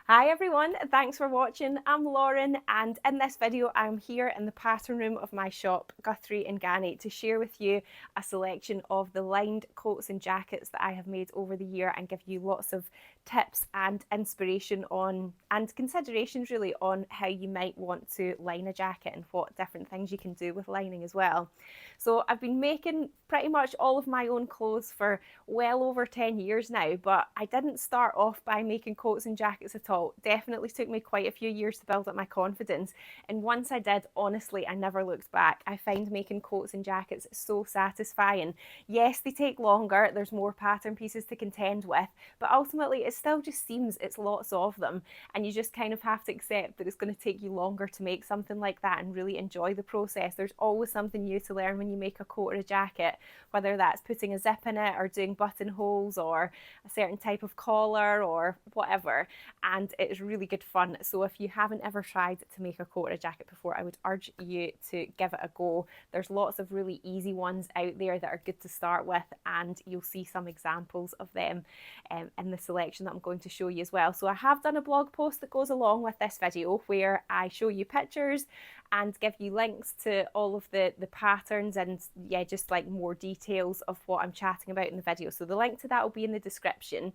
Hi everyone, thanks for watching. I'm Lauren, and in this video I'm here in the pattern room of my shop, Guthrie in Ganny, to share with you a selection of the lined coats and jackets that I have made over the year and give you lots of tips and inspiration on and considerations really on how you might want to line a jacket and what different things you can do with lining as well. So I've been making pretty much all of my own clothes for well over 10 years now, but I didn't start off by making coats and jackets at all. Definitely took me quite a few years to build up my confidence. And once I did, honestly, I never looked back. I find making coats and jackets so satisfying. Yes, they take longer, there's more pattern pieces to contend with, but ultimately it still just seems it's lots of them. And you just kind of have to accept that it's going to take you longer to make something like that and really enjoy the process. There's always something new to learn when you make a coat or a jacket, whether that's putting a zip in it or doing buttonholes or a certain type of collar or whatever, and it's really good fun. So if you haven't ever tried to make a coat or a jacket before, I would urge you to give it a go. There's lots of really easy ones out there that are good to start with, and you'll see some examples of them in the selection that I'm going to show you as well. So I have done a blog post that goes along with this video where I show you pictures and give you links to all of the patterns and yeah, just like more details of what I'm chatting about in the video. So the link to that will be in the description.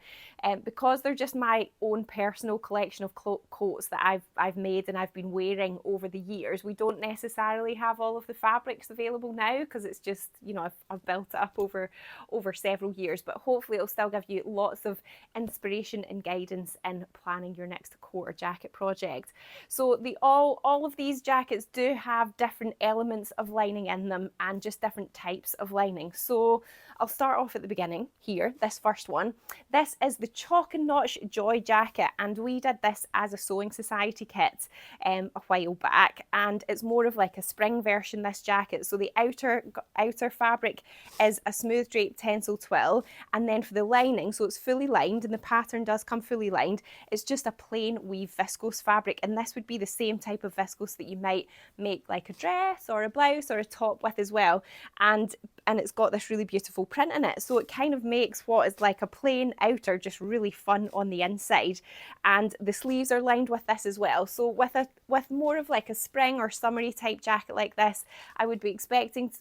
Because they're just my own personal collection of coats that I've made and I've been wearing over the years, we don't necessarily have all of the fabrics available now because it's just, you know, I've built it up over several years, but hopefully it'll still give you lots of inspiration and guidance in planning your next coat or jacket project. So all of these jackets do have different elements of lining in them and just different types of lining. So I'll start off at the beginning here, this first one. This is the Chalk and Notch Joy jacket, and we did this as a Sewing Society kit a while back, and it's more of like a spring version, this jacket. So the outer fabric is a smooth drape tencel twill, and then for the lining, so it's fully lined and the pattern does come fully lined, it's just a plain weave viscose fabric, and this would be the same type of viscose that you might make like a dress or a blouse or a top with as well, and it's got this really beautiful print in it, so it kind of makes what is like a plain outer just really fun on the inside. And the sleeves are lined with this as well, so with more of like a spring or summery type jacket like this, I would be expecting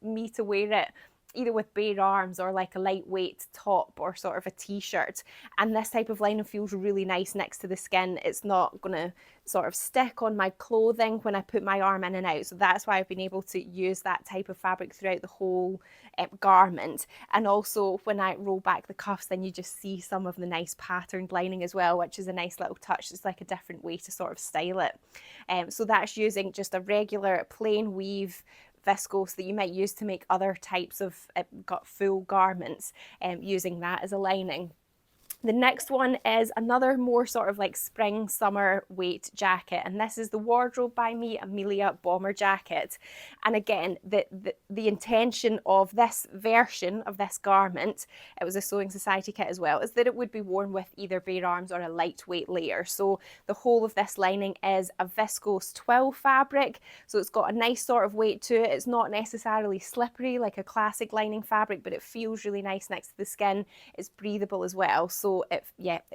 me to wear it either with bare arms or like a lightweight top or sort of a t-shirt, and this type of lining feels really nice next to the skin. It's not gonna sort of stick on my clothing when I put my arm in and out, so that's why I've been able to use that type of fabric throughout the whole garment. And also when I roll back the cuffs, then you just see some of the nice patterned lining as well, which is a nice little touch. It's like a different way to sort of style it. So that's using just a regular plain weave viscose that you might use to make other types of full garments, using that as a lining. The next one is another more sort of like spring summer weight jacket, and this is the Wardrobe by Me Amelia bomber jacket. And again, the intention of this version of this garment, it was a Sewing Society kit as well, is that it would be worn with either bare arms or a lightweight layer. So the whole of this lining is a viscose twill fabric, so it's got a nice sort of weight to it. It's not necessarily slippery like a classic lining fabric, but it feels really nice next to the skin. It's breathable as well, so it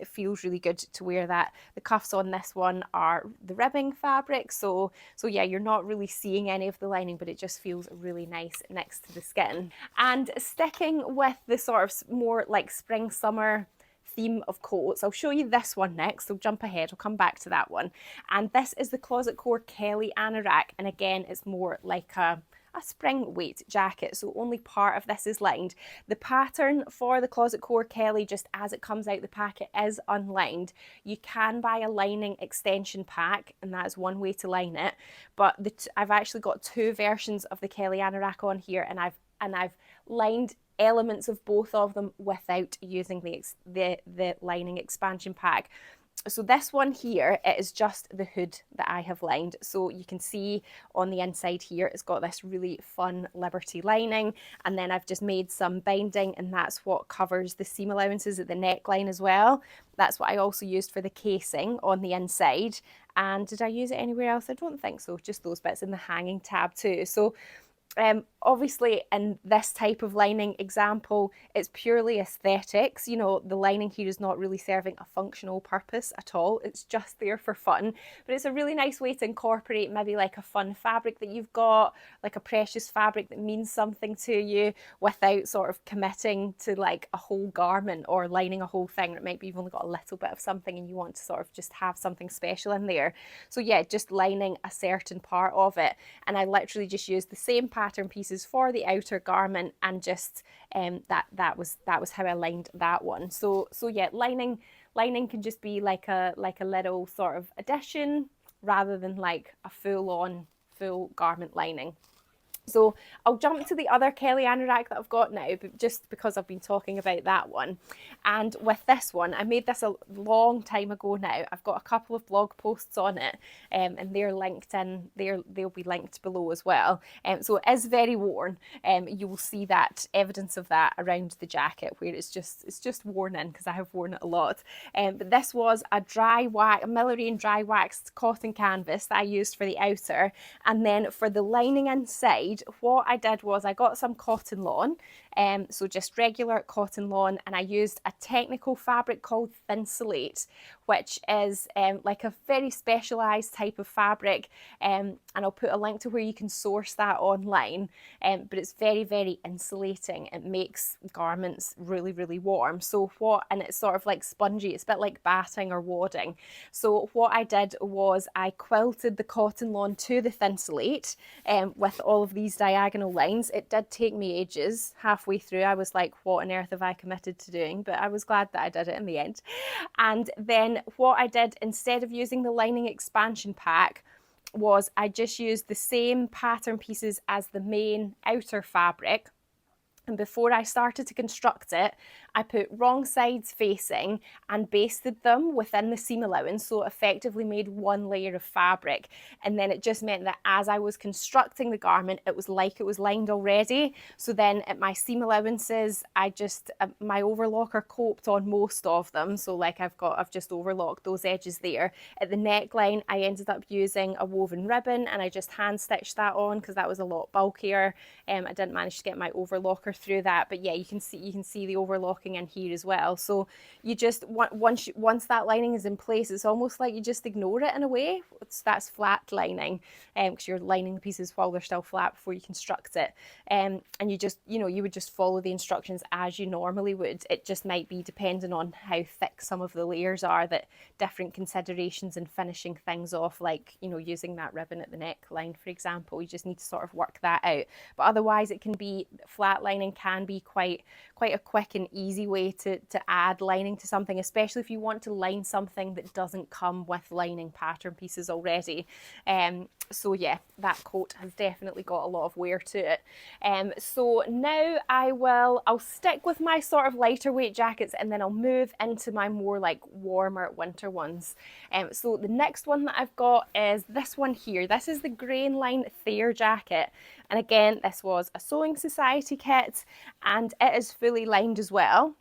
feels really good to wear that. The cuffs on this one are the ribbing fabric, so yeah, you're not really seeing any of the lining, but it just feels really nice next to the skin. And sticking with the sort of more like spring summer theme of coats, I'll show you this one next, so jump ahead, I'll come back to that one. And this is the Closet Core Kelly Anorak, and again it's more like a spring weight jacket, so only part of this is lined. The pattern for the Closet Core Kelly, just as it comes out the packet, is unlined. You can buy a lining extension pack, and that's one way to line it, but I've actually got two versions of the Kelly Anorak on here, and I've lined elements of both of them without using the lining expansion pack. So this one here, it is just the hood that I have lined. So you can see on the inside here, it's got this really fun Liberty lining. And then I've just made some binding, and that's what covers the seam allowances at the neckline as well. That's what I also used for the casing on the inside. And did I use it anywhere else? I don't think so, just those bits in the hanging tab too. So Obviously in this type of lining example, it's purely aesthetics. You know, the lining here is not really serving a functional purpose at all. It's just there for fun, but it's a really nice way to incorporate maybe like a fun fabric that you've got, like a precious fabric that means something to you, without sort of committing to like a whole garment or lining a whole thing. It might be you've only got a little bit of something and you want to sort of just have something special in there. So yeah, just lining a certain part of it. And I literally just used the same pattern pieces for the outer garment, and just that was how I lined that one. So yeah, lining can just be like a little sort of addition rather than like a full garment lining. So I'll jump to the other Kelly anorak that I've got now, but just because I've been talking about that one. And with this one, I made this a long time ago now. I've got a couple of blog posts on it, and they're linked in. They'll be linked below as well. So it is very worn. You will see that evidence of that around the jacket, where it's just worn in, because I have worn it a lot. But this was a Millerine dry waxed cotton canvas that I used for the outer, and then for the lining inside, what I did was I got some cotton lawn, so just regular cotton lawn, and I used a technical fabric called Thinsulate, which is like a very specialised type of fabric, and I'll put a link to where you can source that online, but it's very, very insulating. It makes garments really, really warm. And it's sort of like spongy, it's a bit like batting or wadding. So what I did was I quilted the cotton lawn to the Thinsulate, with all of these diagonal lines. It did take me ages. Halfway through I was like, what on earth have I committed to doing? But I was glad that I did it in the end. And then what I did, instead of using the lining expansion pack, was I just used the same pattern pieces as the main outer fabric. And before I started to construct it, I put wrong sides facing and basted them within the seam allowance, so effectively made one layer of fabric. And then it just meant that as I was constructing the garment, it was like it was lined already. So then at my seam allowances, my overlocker coped on most of them. So like I've just overlocked those edges there. At the neckline, I ended up using a woven ribbon, and I just hand stitched that on because that was a lot bulkier. I didn't manage to get my overlocker through that, but yeah, you can see the overlocking in here as well. So you just once that lining is in place, it's almost like you just ignore it in a way. That's flat lining, because you're lining the pieces while they're still flat before you construct it, and you just, you would just follow the instructions as you normally would. It just might be depending on how thick some of the layers are, that different considerations in finishing things off, like using that ribbon at the neckline, for example. You just need to sort of work that out. But otherwise, it can be flat lining can be quite a quick and easy way to add lining to something, especially if you want to line something that doesn't come with lining pattern pieces already. So yeah, that coat has definitely got a lot of wear to it. So now I'll stick with my sort of lighter weight jackets, and then I'll move into my more like warmer winter ones. So the next one that I've got is this one here. This is the Grain Line Thayer jacket. And again, this was a Sewing Society kit, and it is fully lined as well.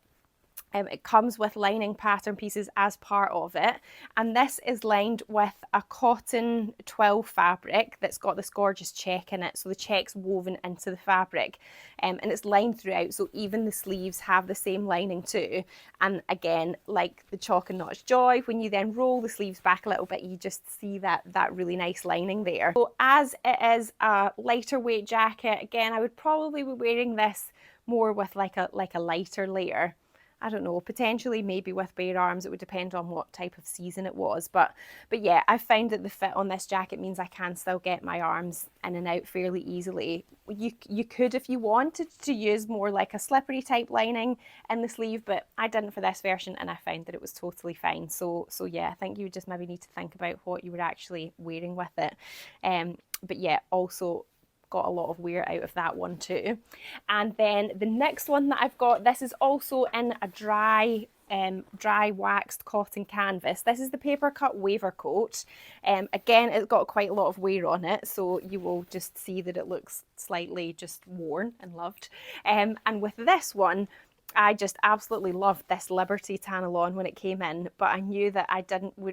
It comes with lining pattern pieces as part of it, and this is lined with a cotton 12 fabric that's got this gorgeous check in it, so the check's woven into the fabric, and it's lined throughout, so even the sleeves have the same lining too. And again, like the Chalk and Notch Joy, when you then roll the sleeves back a little bit, you just see that really nice lining there. So as it is a lighter weight jacket, again, I would probably be wearing this more with like a lighter layer. I don't know, potentially maybe with bare arms. It would depend on what type of season it was. But yeah, I found that the fit on this jacket means I can still get my arms in and out fairly easily. You could, if you wanted to, use more like a slippery type lining in the sleeve, but I didn't for this version, and I found that it was totally fine. So yeah, I think you would just maybe need to think about what you were actually wearing with it. But yeah, also got a lot of wear out of that one too. And then the next one that I've got, this is also in a dry waxed cotton canvas. This is the paper cut waver coat. Again, it's got quite a lot of wear on it, so you will just see that it looks slightly just worn and loved. And with this one, I just absolutely loved this Liberty Tanalon when it came in, but I knew that I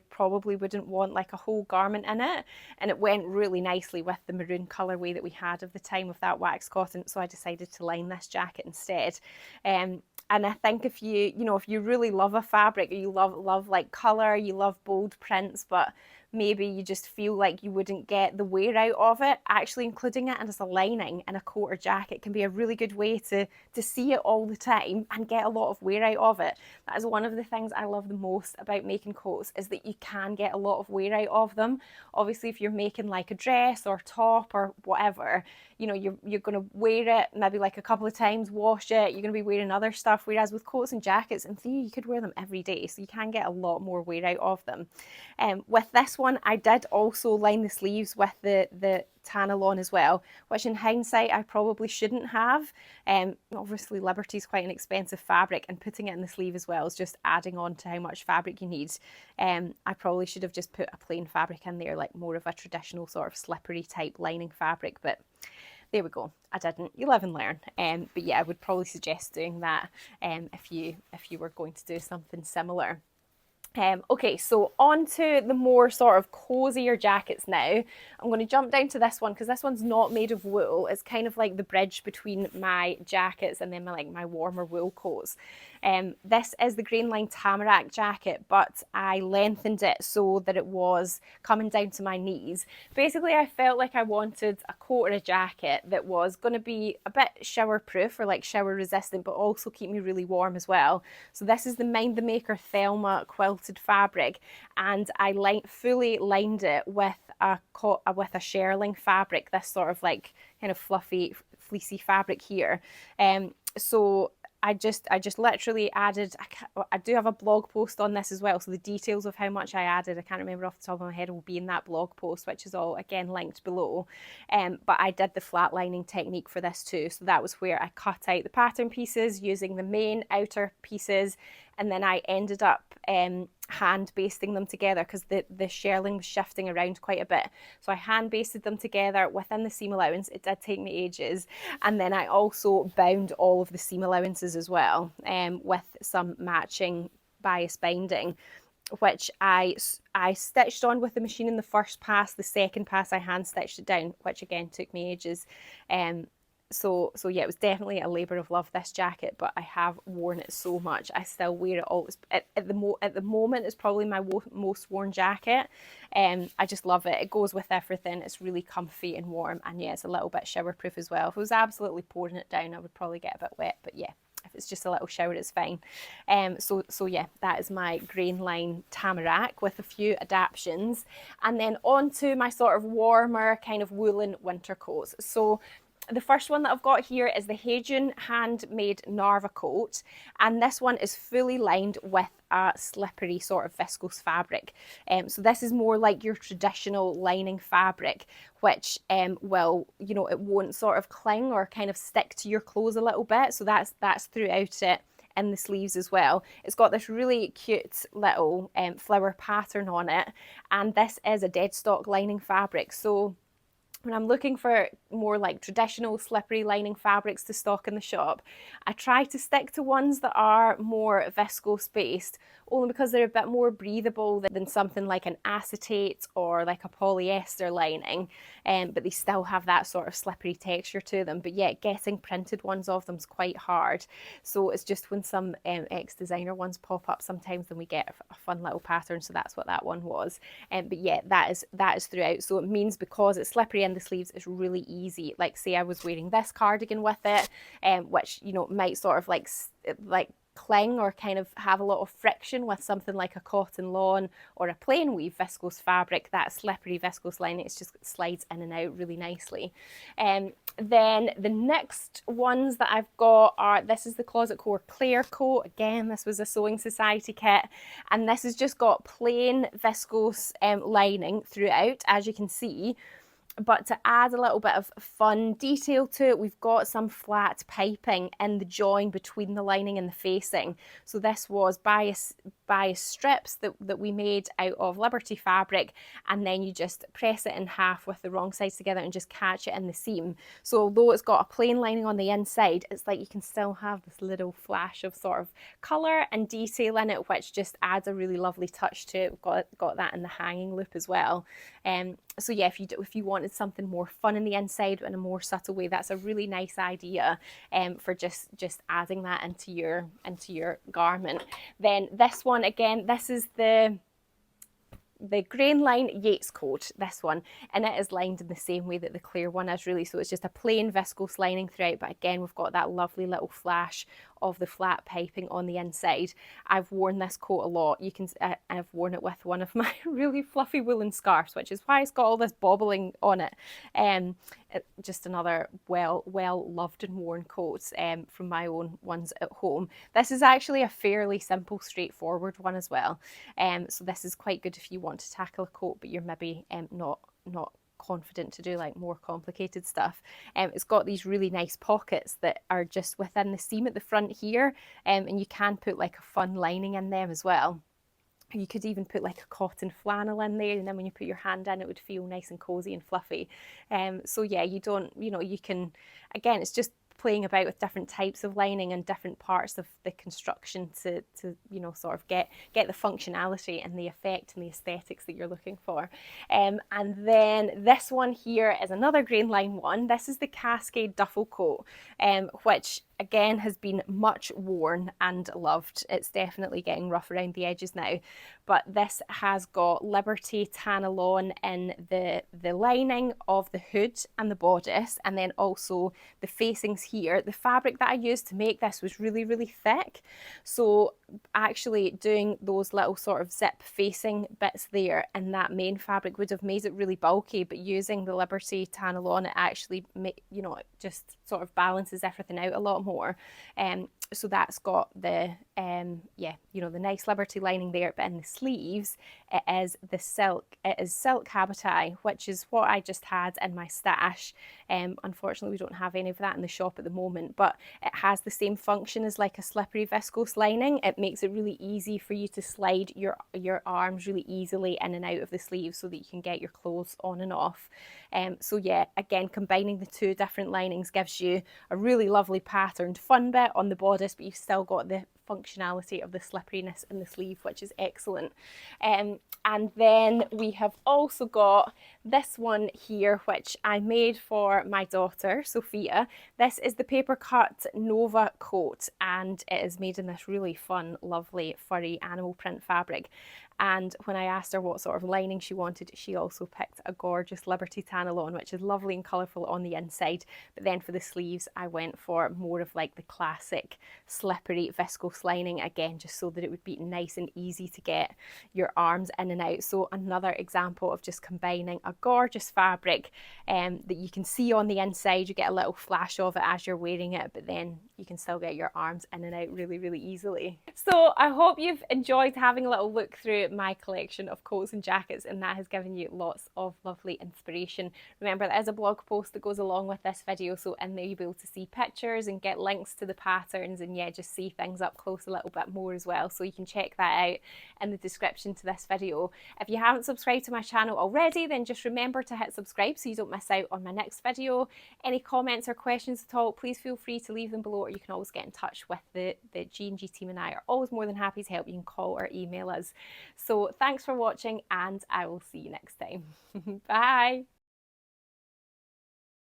probably wouldn't want like a whole garment in it, and it went really nicely with the maroon colourway that we had of the time with that wax cotton, so I decided to line this jacket instead. And I think if you really love a fabric, or you love like colour, you love bold prints, but maybe you just feel like you wouldn't get the wear out of it, actually including it as a lining in a coat or jacket can be a really good way to see it all the time and get a lot of wear out of it. That is one of the things I love the most about making coats, is that you can get a lot of wear out of them. Obviously, if you're making like a dress or top or whatever, you're going to wear it maybe like a couple of times, wash it, you're going to be wearing other stuff, whereas with coats and jackets, in theory, you could wear them every day, so you can get a lot more wear out of them. With this one, I did also line the sleeves with the Tanalon as well, which in hindsight I probably shouldn't have. Obviously Liberty is quite an expensive fabric, and putting it in the sleeve as well is just adding on to how much fabric you need. I probably should have just put a plain fabric in there, like more of a traditional sort of slippery type lining fabric, but there we go, I didn't. You live and learn. But yeah, I would probably suggest doing that if you were going to do something similar. Okay, so on to the more sort of cozier jackets now. I'm going to jump down to this one because this one's not made of wool. It's kind of like the bridge between my jackets and then my warmer wool coats. This is the Grain Line Tamarack jacket, but I lengthened it so that it was coming down to my knees. Basically, I felt like I wanted a coat or a jacket that was going to be a bit shower proof or like shower resistant, but also keep me really warm as well. So this is the Mind the Maker Thelma quilted fabric, and I fully lined it with a shearling fabric, this sort of like kind of fluffy, fleecy fabric here. So I just literally added, I do have a blog post on this as well, so the details of how much I added, I can't remember off the top of my head, will be in that blog post, which is all again linked below. But I did the flat lining technique for this too, so that was where I cut out the pattern pieces using the main outer pieces, and then I ended up hand basting them together because the shearling was shifting around quite a bit. So I hand basted them together within the seam allowance. It did take me ages. And then I also bound all of the seam allowances as well with some matching bias binding, which I stitched on with the machine in the first pass. The second pass I hand stitched it down, which again took me ages. So yeah, it was definitely a labour of love, this jacket, but I have worn it so much. I still wear it all. At the moment, it's probably my most worn jacket. I just love it. It goes with everything. It's really comfy and warm, and yeah, it's a little bit shower proof as well. If I was absolutely pouring it down, I would probably get a bit wet, but yeah, if it's just a little shower, it's fine. So yeah, that is my Grain Line Tamarack with a few adaptations. And then on to my sort of warmer kind of woolen winter coats. So the first one that I've got here is the Hejun handmade Narva coat, and this one is fully lined with a slippery sort of viscose fabric. So this is more like your traditional lining fabric, which it won't sort of cling or kind of stick to your clothes a little bit. So that's throughout it in the sleeves as well. It's got this really cute little flower pattern on it, and this is a dead stock lining fabric. So when I'm looking for more like traditional slippery lining fabrics to stock in the shop, I try to stick to ones that are more viscose based, only because they're a bit more breathable than something like an acetate or like a polyester lining, but they still have that sort of slippery texture to them. But yet getting printed ones of them is quite hard. So it's just when some ex-designer ones pop up sometimes, then we get a fun little pattern. So that's what that one was. But yeah, that is throughout. So it means because it's slippery in the sleeves, it's really easy. Like say I was wearing this cardigan with it, which might sort of like cling or kind of have a lot of friction with something like a cotton lawn or a plain weave viscose fabric. That slippery viscose lining, it just slides in and out really nicely. Then the next ones that I've got are, this is the Closet Core Claire coat. Again, this was a Sewing Society kit, and this has just got plain viscose lining throughout, as you can see. But to add a little bit of fun detail to it, we've got some flat piping in the join between the lining and the facing. So this was bias by strips that we made out of Liberty fabric, and then you just press it in half with the wrong sides together and just catch it in the seam. So although it's got a plain lining on the inside, it's like you can still have this little flash of sort of colour and detail in it, which just adds a really lovely touch to it. We've got that in the hanging loop as well. So yeah, if you wanted something more fun in the inside in a more subtle way, that's a really nice idea for just adding that into your garment. Then this one again, this is the grain line Yates coat, this one, and it is lined in the same way that the Claire one is really. So it's just a plain viscose lining throughout, but again we've got that lovely little flash of the flat piping on the inside. I've worn this coat a lot. You can I've worn it with one of my really fluffy woolen scarves, which is why it's got all this bobbling on it. Just another well loved and worn coat from my own ones at home. This is actually a fairly simple, straightforward one as well. So this is quite good if you want to tackle a coat, but you're maybe not confident to do like more complicated stuff. It's got these really nice pockets that are just within the seam at the front here, and you can put like a fun lining in them as well. You could even put like a cotton flannel in there, and then when you put your hand in, it would feel nice and cozy and fluffy. So yeah, you can, again, it's just playing about with different types of lining and different parts of the construction to sort of get the functionality and the effect and the aesthetics that you're looking for. And then this one here is another grain line one. This is the Cascade duffel coat, which again has been much worn and loved. It's definitely getting rough around the edges now, but this has got Liberty Tanalon in the lining of the hood and the bodice, and then also the facings here. The fabric that I used to make this was really thick, so actually doing those little sort of zip facing bits there and that main fabric would have made it really bulky, but using the Liberty Tanalon, it actually it just sort of balances everything out a lot more. So that's got the the nice Liberty lining there, but in the sleeves it is silk habitai, which is what I just had in my stash. Unfortunately we don't have any of that in the shop at the moment, but it has the same function as like a slippery viscose lining. It makes it really easy for you to slide your arms really easily in and out of the sleeves so that you can get your clothes on and off. So yeah, again, combining the two different linings gives you a really lovely patterned fun bit on the bodice, but you've still got the functionality of the slipperiness in the sleeve, which is excellent. And then we have also got this one here, which I made for my daughter, Sophia. This is the paper cut Nova coat, and it is made in this really fun, lovely, furry animal print fabric. And when I asked her what sort of lining she wanted, she also picked a gorgeous Liberty Tanalon, which is lovely and colourful on the inside. But then for the sleeves, I went for more of like the classic slippery viscose lining, again, just so that it would be nice and easy to get your arms in and out. So another example of just combining a gorgeous fabric that you can see on the inside. You get a little flash of it as you're wearing it, but then you can still get your arms in and out really easily. So I hope you've enjoyed having a little look through my collection of coats and jackets, and that has given you lots of lovely inspiration. Remember, there is a blog post that goes along with this video, so in there you'll be able to see pictures and get links to the patterns, and yeah, just see things up close a little bit more as well. So you can check that out in the description to this video. If you haven't subscribed to my channel already, then just remember to hit subscribe so you don't miss out on my next video. Any comments or questions at all, please feel free to leave them below, or you can always get in touch with the G&G team, and I are always more than happy to help. You can call or email us. So thanks for watching, and I will see you next time. Bye!